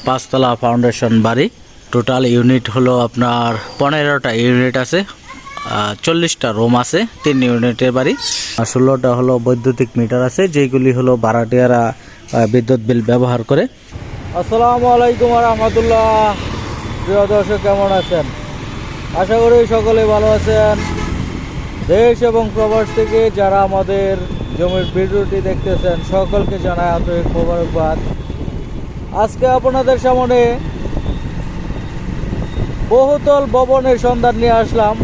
পাঁচতলা ফাউন্ডেশন বাড়ি। Total unit হলো আপনার 15টা ইউনিট আছে, 40টা রুম আছে। 3 ইউনিটের বাড়ি। 16টা হলো বৈদ্যুতিক মিটার আছে, যেগুলি হলো ভাড়াটিয়ারা বিদ্যুৎ বিল ব্যবহার করে। আসসালামু আলাইকুম রহমতুল্লাহ। প্রিয় দর্শক, কেমন আছেন? আশা করি সকলে ভালো আছেন। দেশ এবং প্রবাস থেকে যারা আমাদের জমির ভিডিওটি দেখতেছেন, সকলকে জানাই আন্তরিক মোবারকবাদ। আজকে আপনাদের সামনে বহুতল ভবনের সন্ধান নিয়ে আসলাম।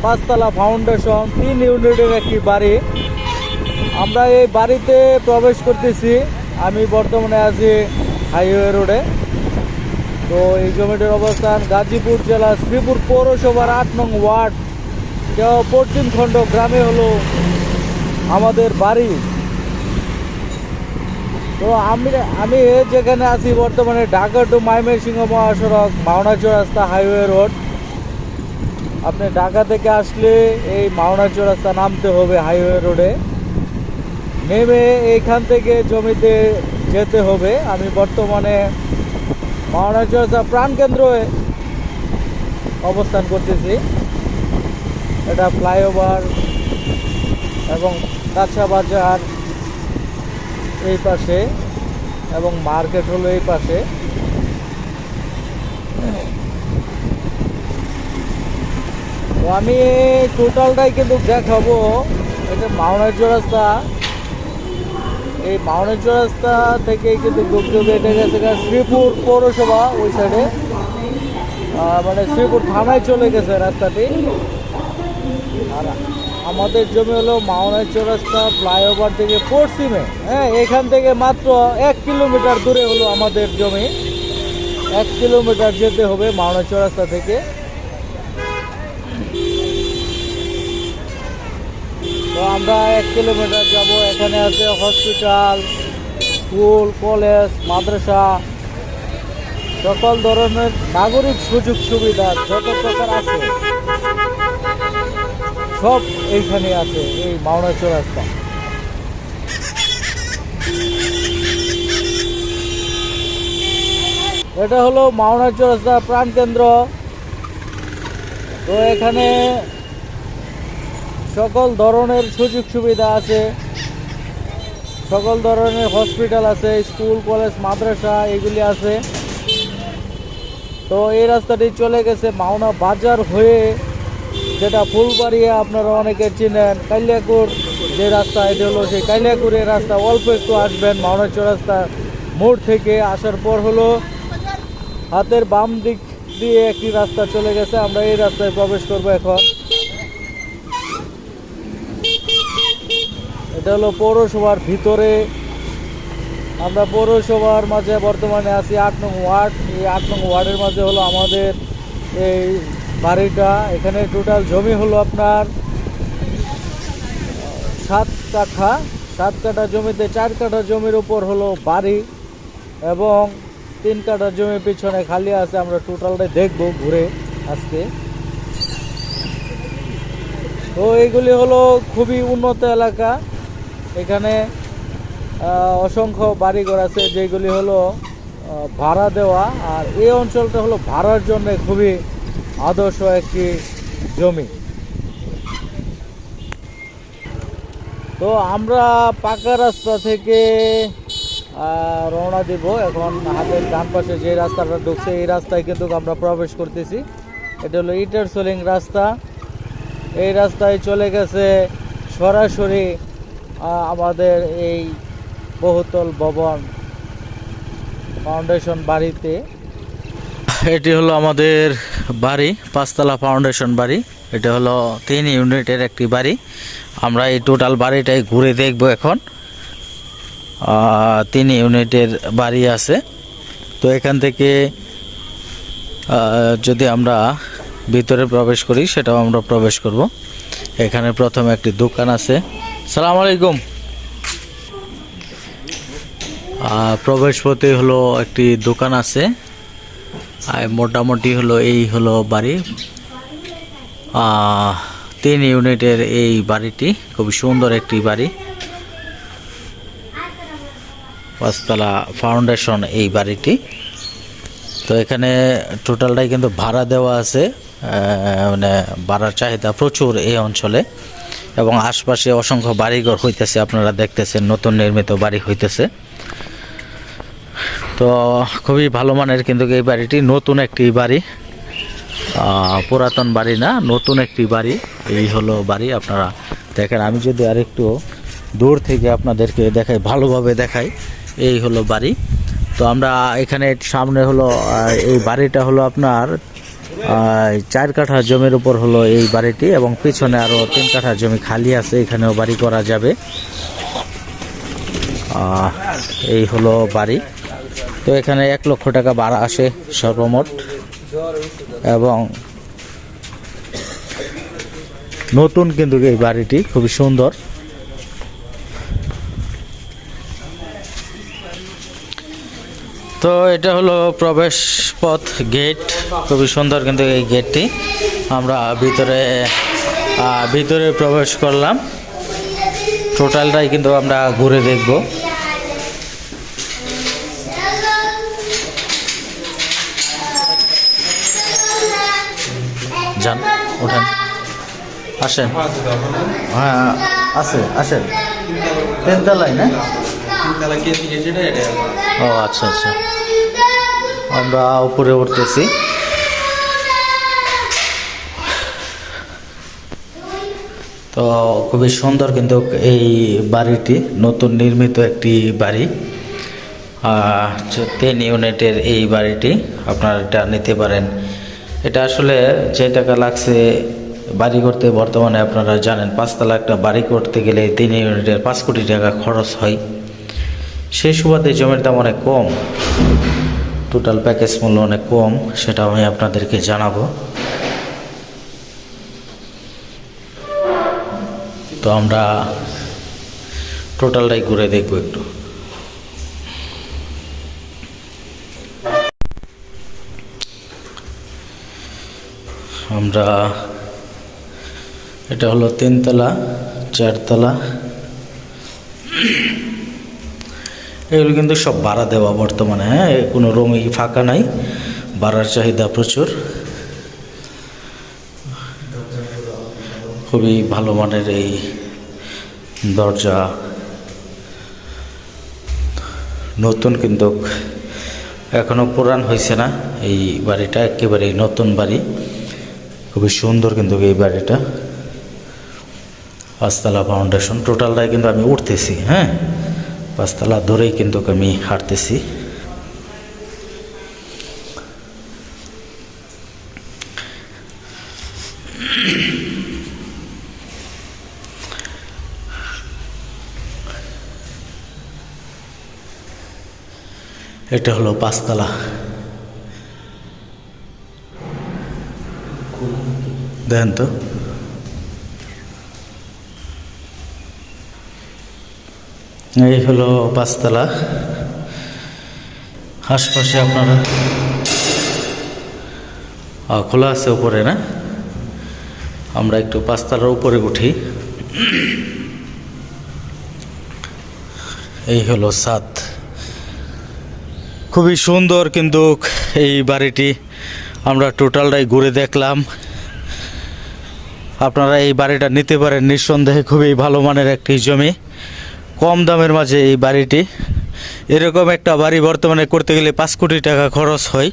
পাঁচতলা ফাউন্ডেশন 3 ইউনিটের একটি বাড়ি। আমরা এই বাড়িতে প্রবেশ করতেছি। আমি বর্তমানে আছি হাইওয়ে রোডে। তো এই জমিটির অবস্থান গাজীপুর জেলা শ্রীপুর পৌরসভার 8 নং ওয়ার্ড পশ্চিম খণ্ড গ্রামে হলো আমাদের বাড়ি। তো আমি যেখানে আছি বর্তমানে ঢাকা টু ময়মনসিংহ মহাসড়ক, মাওনা চৌরাস্তা হাইওয়ে রোড। আপনি ঢাকা থেকে আসলে এই মাওনা চৌরাস্তা নামতে হবে হাইওয়ে রোডে, নেমে এইখান থেকে জমিতে যেতে হবে। আমি বর্তমানে মাওনা চৌরাস্তা প্রাণকেন্দ্রে অবস্থান করতেছি। এটা ফ্লাইওভার এবং কাঁচা বাজার এই পাশে এবং মার্কেট হলো এই পাশে। তো আমি টোটালটাই কিন্তু দেখাবো। এটা মাওনা চৌরাস্তা। এই মাওনা চৌরাস্তা থেকে কিন্তু ঢুকতে এটা গেছে শ্রীপুর পৌরসভা ওই সাইডে, মানে শ্রীপুর থানায় চলে গেছে রাস্তাটি। আর আমাদের জমি হলো মাওনা চৌরাস্তা ফ্লাইওভার থেকে পশ্চিমে। হ্যাঁ, এখান থেকে মাত্র 1 কিলোমিটার দূরে হলো আমাদের জমি। 1 কিলোমিটার যেতে হবে মাওনা চৌরাস্তা থেকে। তো আমরা 1 কিলোমিটার যাব। এখানে আছে হসপিটাল, স্কুল, কলেজ, মাদ্রাসা, সকল ধরনের নাগরিক সুযোগ সুবিধা যত প্রকার আছে সব এইখানে আছে এই মাওনা চৌরাস্তা। এটা হলো মাওনা চৌরাস্তা প্রাণকেন্দ্র। তো এখানে সকল ধরনের সুযোগ সুবিধা আছে, সকল ধরনের হসপিটাল আছে, স্কুল, কলেজ, মাদ্রাসা এগুলি আছে। তো এই রাস্তাটি চলে গেছে মাওনা বাজার হয়ে, যেটা ফুলবাড়িয়া আপনারা অনেকে চিনেন। কালিয়াকুর যে রাস্তা, এটা হলো সেই কালিয়াকুরের রাস্তা। অল্প একটু আসবেন মাওনা চৌরাস্তা মোড় থেকে আসার পর হলো হাতের বাম দিক দিয়ে একটি রাস্তা চলে গেছে। আমরা এই রাস্তায় প্রবেশ করব এখন। এটা হলো পৌরসভার ভিতরে। আমরা পৌরসভার মাঝে বর্তমানে আছি 8 নং ওয়ার্ড। এই 8 নং ওয়ার্ডের মাঝে হলো আমাদের এই বাড়িটা। এখানে টোটাল জমি হলো আপনার 7 কাঠা। 7 কাঠা জমিতে 4 কাঠা জমির উপর হলো বাড়ি এবং 3 কাঠা জমি পিছনে খালি আছে। আমরা টোটালটাই দেখবো ঘুরে আজকে। তো এইগুলি হলো খুবই উন্নত এলাকা। এখানে অসংখ্য বাড়িঘর আছে যেগুলি হলো ভাড়া দেওয়া। আর এই অঞ্চলটা হলো ভাড়ার জন্য খুবই আদর্শ একটি জমি। তো আমরা পাকা রাস্তা থেকে রওনা দিব এখন। হাতের ডান পাশে যে রাস্তাটা ঢুকছে এই রাস্তায় কিন্তু আমরা প্রবেশ করতেছি। এটা হলো ইটার সোলিং রাস্তা। এই রাস্তায় চলে গেছে সরাসরি আমাদের এই বহুতল ভবন ফাউন্ডেশন বাড়িতে। এটি হলো আমাদের বাড়ি, পাঁচতলা ফাউন্ডেশন বাড়ি। এটা হলো 3 ইউনিটের একটি বাড়ি। আমরা এই টোটাল বাড়িটাই ঘুরে দেখব এখন। 3 ইউনিটের বাড়ি আছে। তো এখান থেকে যদি আমরা ভিতরে প্রবেশ করি সেটাও আমরা প্রবেশ করব। এখানে প্রথমে একটি দোকান আছে। সালাম আলাইকুম। প্রবেশ পথে হলো একটি দোকান আছে। মোটামুটি হলো এই হলো বাড়ি। 3 ইউনিটের এই বাড়িটি খুবই সুন্দর একটি বাড়ি। পাঁচতলা ফাউন্ডেশন এই বাড়িটি। তো এখানে টোটালটাই কিন্তু ভাড়া দেওয়া আছে, মানে ভাড়ার চাহিদা প্রচুর এই অঞ্চলে এবং আশপাশে অসংখ্য বাড়িঘর হইতেছে, আপনারা দেখতেছেন নতুন নির্মিত বাড়ি হইতেছে। তো খুবই ভালো মানের কিন্তু এই বাড়িটি, নতুন একটি বাড়ি, পুরাতন বাড়ি না, নতুন একটি বাড়ি। এই হলো বাড়ি, আপনারা দেখেন। আমি যদি আরেকটু দূর থেকে আপনাদেরকে দেখাই, ভালোভাবে দেখাই, এই হলো বাড়ি। তো আমরা এখানে সামনে হলো এই বাড়িটা হলো আপনার 4 কাঠা জমির উপর হলো এই বাড়িটি, এবং পিছনে আরও 3 কাঠা জমি খালি আছে, এখানেও বাড়ি করা যাবে। এই হলো বাড়ি। তো এখানে 1 লক্ষ টাকা ভাড়া আসে সর্বমোট, এবং নতুন কিন্তু এই বাড়িটি খুবই সুন্দর। তো এটা হলো প্রবেশ পথ, গেট, খুবই সুন্দর কিন্তু এই গেটটি। আমরা ভিতরে প্রবেশ করলাম, টোটালটাই কিন্তু আমরা ঘুরে দেখব। যান, ওঠেন, আসেন। হ্যাঁ আছে, আসেন। 3 তলায় না? ও আচ্ছা আচ্ছা, আমরা উপরে উঠতেছি। তো খুবই সুন্দর কিন্তু এই বাড়িটি, নতুন নির্মিত একটি বাড়ি, 3 ইউনিটের এই বাড়িটি। আপনারা এটা নিতে পারেন। এটা আসলে যে টাকা লাগছে বাড়ি করতে, বর্তমানে আপনারা জানেন 5 তলা একটা বাড়ি করতে গেলে 3 ইউনিটের 5 কোটি টাকা খরচ হয়। সেই সুবাদে জমির দাম অনেক কম, টোটাল প্যাকেজ মূল্য অনেক কম, সেটা আমি আপনাদেরকে জানাবো। তো আমরা টোটালটাই ঘুরে দেখবো একটু। আমরা, এটা হলো 3 তলা, 4 তলা, এগুলো কিন্তু সব ভাড়া দেওয়া বর্তমানে। হ্যাঁ, কোনো রুমই ফাঁকা নাই, ভাড়ার চাহিদা প্রচুর। খুবই ভালো মানের এই দরজা, নতুন কিন্তু এখনো পুরান হয়েছে না। এই বাড়িটা একেবারেই নতুন বাড়ি, খুবই সুন্দর কিন্তু এই বাড়িটা। 5 তলা ফাউন্ডেশন, টোটালটাই কিন্তু আমি উঠতেছি। হ্যাঁ, 5 তলা ধরেই কিন্তু আমি হাঁটতেছি। এটা হলো 5 তলা। দেখেন তো, এই হলো 5 তলা। আশপাশে আপনারা খোলা আছে উপরে না? আমরা একটু 5 তলার উপরে উঠি। এই হলো ছাদ, খুবই সুন্দর কিন্তু এই বাড়িটি। আমরা টোটালটাই ঘুরে দেখলাম। আপনারা এই বাড়িটা নিতে পারেন নিঃসন্দেহে, খুবই ভালো মানের একটি জমি, কম দামের মাঝে এই বাড়িটি। এরকম একটা বাড়ি বর্তমানে করতে গেলে 5 কোটি টাকা খরচ হয়,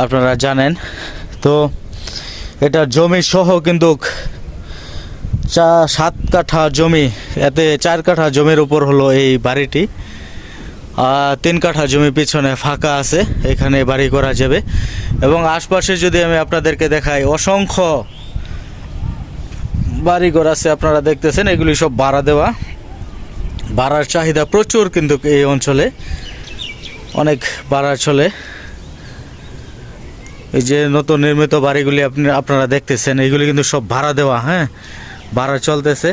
আপনারা জানেন। তো এটা জমি সহ কিন্তু 7 কাঠা জমি, এতে 4 কাঠা জমির উপর হলো এই বাড়িটি। 3 কাঠা জমি পিছনে ফাঁকা আছে, এখানে বাড়ি করা যাবে। এবং আশপাশে যদি আমি আপনাদেরকে দেখাই, অসংখ্য বাড়িঘর আছে, আপনারা দেখতেছেন। এগুলি সব ভাড়া দেওয়া, ভাড়ার চাহিদা প্রচুর কিন্তু এই অঞ্চলে, অনেক ভাড়া চলে। এই যে নতুন নির্মিত বাড়িগুলি আপনারা দেখতেছেন, এইগুলি কিন্তু সব ভাড়া দেওয়া। হ্যাঁ, ভাড়া চলতেছে।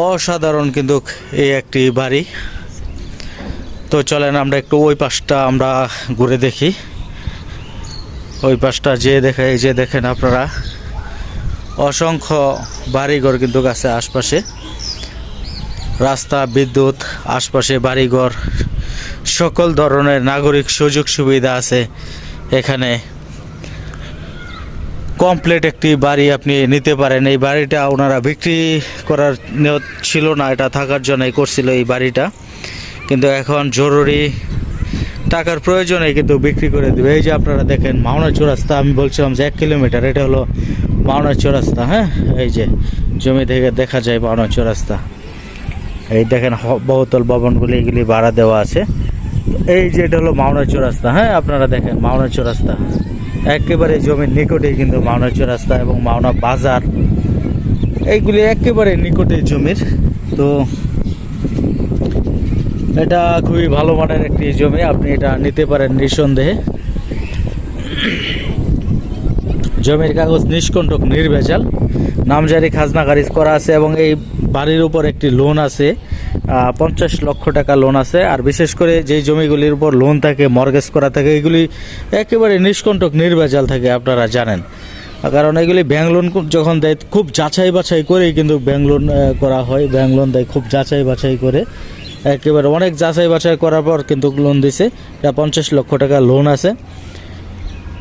অসাধারণ কিন্তু এই একটি বাড়ি। তো চলেন আমরা একটু ওই পাশটা আমরা ঘুরে দেখি। ওই পাশটা যে দেখে, এই যে দেখেন আপনারা, অসংখ্য বাড়িঘর কিন্তু আছে আশপাশে, রাস্তা, বিদ্যুৎ, আশপাশে বাড়িঘর, সকল ধরনের নাগরিক সুযোগ সুবিধা আছে এখানে। কমপ্লিট একটি বাড়ি আপনি নিতে পারেন। এই বাড়িটা ওনারা বিক্রি করার নিয়ত ছিল না, এটা থাকার জন্যই করছিল এই বাড়িটা, কিন্তু এখন জরুরি টাকার প্রয়োজনে কিন্তু বিক্রি করে দেবে। এই যে আপনারা দেখেন মাওনা চৌরাস্তা, আমি বলছিলাম যে 1 কিলোমিটার, এটা হলো মাওনা চৌরাস্তা। হ্যাঁ, এই যে জমি থেকে দেখা যায় মাওনা চৌরাস্তা। এই দেখেন বহুতল ভবনগুলি, এগুলি ভাড়া দেওয়া আছে। এই যে এটা হলো মাওনা চৌরাস্তা। হ্যাঁ, আপনারা দেখেন মাওনা চৌরাস্তা একেবারে জমির নিকটেই কিন্তু মাওনা চৌরাস্তা এবং মাওনা বাজার, এইগুলি একেবারে নিকটে জমির। তো এটা খুবই ভালো মানের একটি জমি, আপনি এটা নিতে পারেন নিঃসন্দেহে। জমির কাগজ নিষ্কণ্টক নির্ভেজাল, নামজারি খাজনা খারিজ করা আছে এবং এই বাড়ির উপর একটি লোন আছে, 50 লক্ষ টাকা লোন আছে। আর বিশেষ করে যেই জমিগুলির উপর লোন থাকে, মর্গেজ করা থাকে, এগুলি একেবারে নিষ্কণ্টক নির্ভেজাল থাকে, আপনারা জানেন। কারণ এগুলি ব্যাংক লোন যখন দেয় খুব যাচাই বাছাই করেই কিন্তু ব্যাংক লোন করা হয়। ব্যাংক লোন দেয় খুব যাচাই বাছাই করে, একেবারে অনেক যাচাই বাছাই করার পর কিন্তু লোন দিছে। এটা 50 লক্ষ টাকা লোন আছে।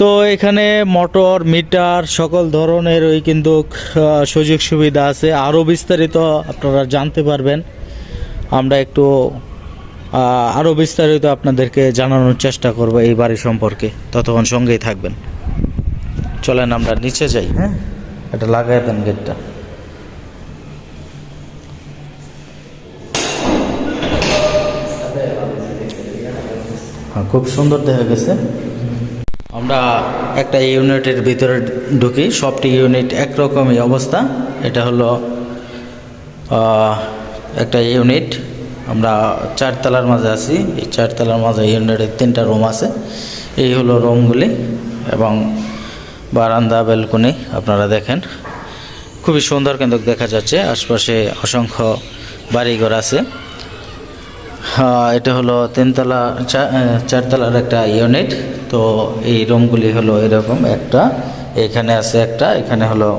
তো এখানে মোটর, মিটার, সকল ধরনের ওই কিন্তু সুযোগ সুবিধা আছে। আরও বিস্তারিত আপনারা জানতে পারবেন, আমরা একটু আরও বিস্তারিত আপনাদেরকে জানানোর চেষ্টা করব এই বাড়ি সম্পর্কে। ততক্ষণ সঙ্গেই থাকবেন। চলেন আমরা নিচে যাই। হ্যাঁ, এটা লাগাই দেন গেটটা। হ্যাঁ, খুব সুন্দর দেখা গেছে। আমরা একটা ইউনিটের ভিতরে ঢুকি, সবটি ইউনিট একরকমই অবস্থা। এটা হলো একটা ইউনিট, আমরা 4 তলার মাঝে আছি। এই 4 তলার মাঝে ইউনিটের 3টা রুম আছে। এই হলো রুমগুলি এবং বারান্দা, ব্যালকনি আপনারা দেখেন, খুবই সুন্দর কিন্তু দেখা যাচ্ছে। আশপাশে অসংখ্য বাড়িঘর আছে। এটা হলো 4 তলার একটা ইউনিট। তো এই রুমগুলি হলো এরকম, একটা এখানে আছে, একটা এখানে হলো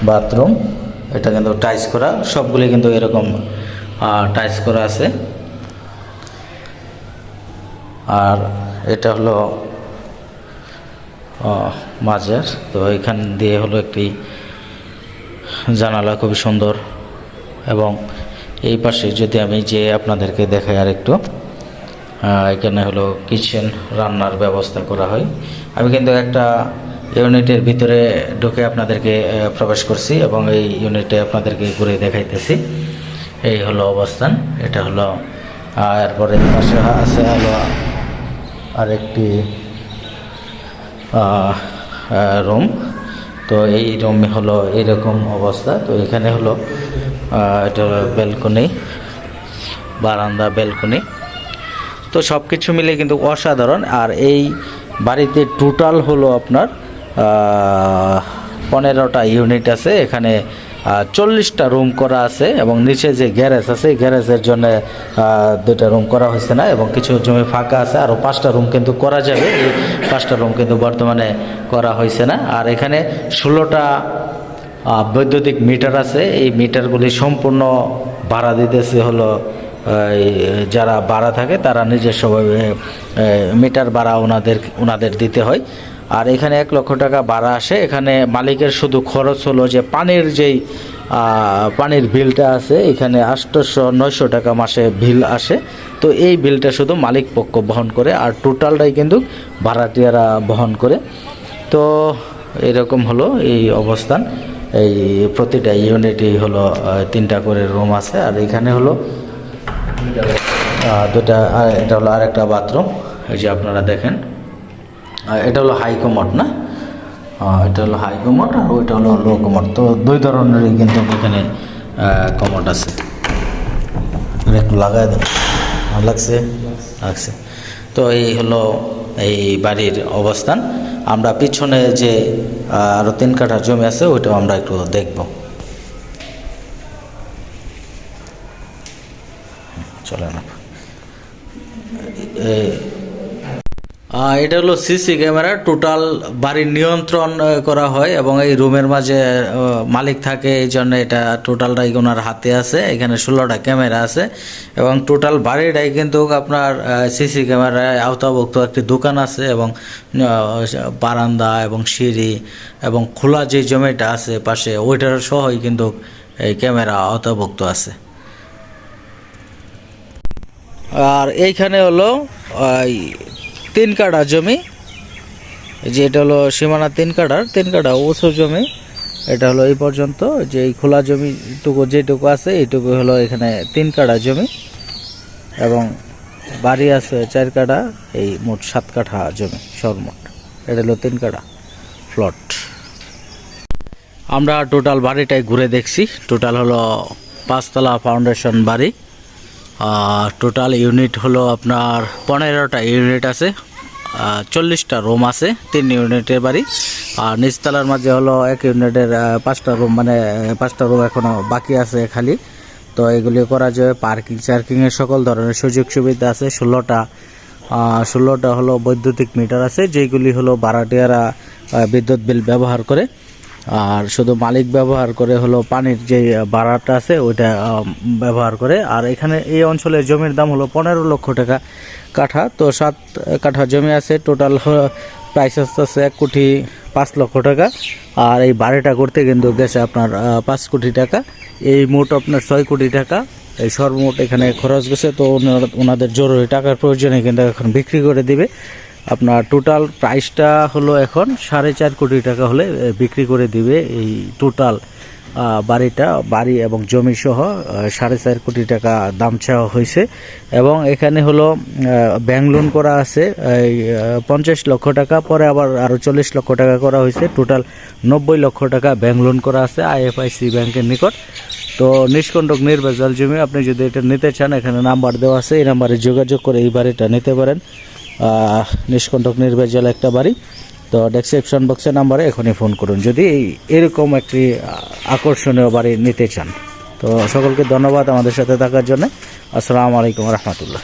বাথরুম। এটা কিন্তু টাইলস করা, সবগুলি কিন্তু এরকম টাইলস করা আছে। আর এটা হলো মাজার। তো এখান দিয়ে হলো একটি জানালা, খুবই সুন্দর। এবং এই পাশে যদি আমি যে আপনাদেরকে দেখাই আর একটু, এখানে হলো কিচেন, রান্নার ব্যবস্থা করা হয়। আমি কিন্তু একটা ইউনিটের ভিতরে ঢুকে আপনাদেরকে প্রবেশ করছি এবং এই ইউনিটে আপনাদেরকে ঘুরে দেখাইতেছি। এই হলো অবস্থান, এটা হলো। এরপরে পাশে আছে হলো আরেকটি রুম। তো এই রুমে হলো এরকম অবস্থা। তো এখানে হলো এটা হলো ব্যালকনি, বারান্দা, ব্যালকনি। তো সব কিছু মিলে কিন্তু অসাধারণ। আর এই বাড়িতে টোটাল হলো আপনার 15টা ইউনিট আছে। এখানে 40টা রুম করা আছে এবং নিচে যে গ্যারেজ আছে, গ্যারেজের জন্য 2টা রুম করা হয়েছে না এবং কিছু জমি ফাঁকা আছে। আরও 5টা রুম কিন্তু করা যাবে, এই 5টা রুম কিন্তু বর্তমানে করা হয়েছে না। আর এখানে 16টা বৈদ্যুতিক মিটার আছে। এই মিটারগুলি সম্পূর্ণ ভাড়া দিতেছে হলো যারা ভাড়া থাকে, তারা নিজস্বভাবে মিটার ভাড়া ওনাদের দিতে হয়। আর এখানে 1 লক্ষ টাকা ভাড়া আসে। এখানে মালিকের শুধু খরচ হলো যে পানির বিলটা আছে, এখানে 800-900 টাকা মাসে বিল আসে। তো এই বিলটা শুধু মালিক পক্ষ বহন করে, আর টোটালটাই কিন্তু ভাড়াটিয়ারা বহন করে। তো এরকম হলো এই অবস্থান। এই প্রতিটা ইউনিটই হলো 3টা করে রুম আছে। আর এখানে হলো 2টা, এটা হলো আরেকটা বাথরুম। এই যে আপনারা দেখেন, এটা হলো হাই কমোড না, এটা হলো হাই কমোড আর ওইটা হলো লো কমোড। তো 2 ধরনেরই কিন্তু এখানে কমোড আছে। একটু লাগাই দেন, লাগছে। তো এই হলো এই বাড়ির অবস্থান। আমরা পিছনে যে আরও 3 কাঠা জমি আছে, ওইটাও আমরা একটু দেখব। চলে না, এটা হলো সিসি ক্যামেরা, টোটাল বাড়ির নিয়ন্ত্রণ করা হয় এবং এই রুমের মাঝে মালিক থাকে, এই জন্য এটা টোটালটাই ওনার হাতে আছে। এখানে 16টা ক্যামেরা আছে এবং টোটাল বাড়িটাই কিন্তু আপনার সিসি ক্যামেরায় আওতাভুক্ত। একটি দোকান আছে এবং বারান্দা এবং সিঁড়ি এবং খোলা যে জমিটা আছে পাশে ওইটার সহই কিন্তু এই ক্যামেরা আওতাভুক্ত আছে। আর এইখানে হলো 3 কাঠা জমি, যে এটা হলো সীমানা 3 কাঠা উঁচু জমি। এটা হলো এই পর্যন্ত, যে এই খোলা জমিটুকু যেটুকু আছে এইটুকু হলো এখানে 3 কাঠা জমি এবং বাড়ি আছে 4 কাঠা, এই মোট 7 কাঠা জমি সর্বমোট। এটা হলো 3 কাঠা প্লট। আমরা টোটাল বাড়িটাই ঘুরে দেখছি। টোটাল হলো 5 তলা ফাউন্ডেশন বাড়ি। টোটাল ইউনিট হলো আপনার 15টা ইউনিট আছে, 40টা রুম আছে, 3 ইউনিটের বাড়ি। আর নিচতলার মাঝে হলো 1 ইউনিটের 5টা রুম, মানে 5টা রুম এখনও বাকি আছে খালি। তো এগুলি করা যায়। পার্কিংয়ের সকল ধরনের সুযোগ সুবিধা আছে। 16টা হলো বৈদ্যুতিক মিটার আছে, যেগুলি হলো ভাড়াটিয়ারা বিদ্যুৎ বিল ব্যবহার করে। আর শুধু মালিক ব্যবহার করে হলো পানির যে ভাড়াটা আছে ওইটা ব্যবহার করে। আর এখানে এই অঞ্চলের জমির দাম হলো 15 লক্ষ টাকা কাঠা। তো 7 কাঠা জমি আছে। টোটাল প্রাইস আসতেছে 1,05,00,000 টাকা। আর এই বাড়িটা করতে কিন্তু গেছে আপনার 5 কোটি টাকা। এই মোট আপনার 6 কোটি টাকা এই সর্বমোট এখানে খরচ গেছে। তো ওনাদের জরুরি টাকার প্রয়োজনে কিন্তু এখন বিক্রি করে দিবে। আপনার টোটাল প্রাইসটা হলো এখন 4.5 কোটি টাকা হলে বিক্রি করে দিবে। এই টোটাল বাড়ি এবং জমি সহ 4.5 কোটি টাকা দাম চাওয়া হয়েছে। এবং এখানে হলো ব্যাংক লোন করা আছে 50 লক্ষ টাকা, পরে আবার আরও 40 লক্ষ টাকা করা হয়েছে। টোটাল 90 লক্ষ টাকা ব্যাংক লোন করা আছে আইএফআইসি ব্যাংকের নিকট। তো নিষ্কণ্টক নির্ভেজাল জমি, আপনি যদি এটা নিতে চান এখানে নাম্বার দেওয়া আছে, এই নাম্বারে যোগাযোগ করে এই বাড়িটা নিতে পারেন। নিষ্কণ্টক নির্ভেজাল একটা বাড়ি। তো ডেসক্রিপশন বক্সে নাম্বারে এখনই ফোন করুন যদি এরকম একটি আকর্ষণীয় বাড়ি নিতে চান। তো সকলকে ধন্যবাদ আমাদের সাথে থাকার জন্য। আসসালামু আলাইকুম রহমতুল্লাহ।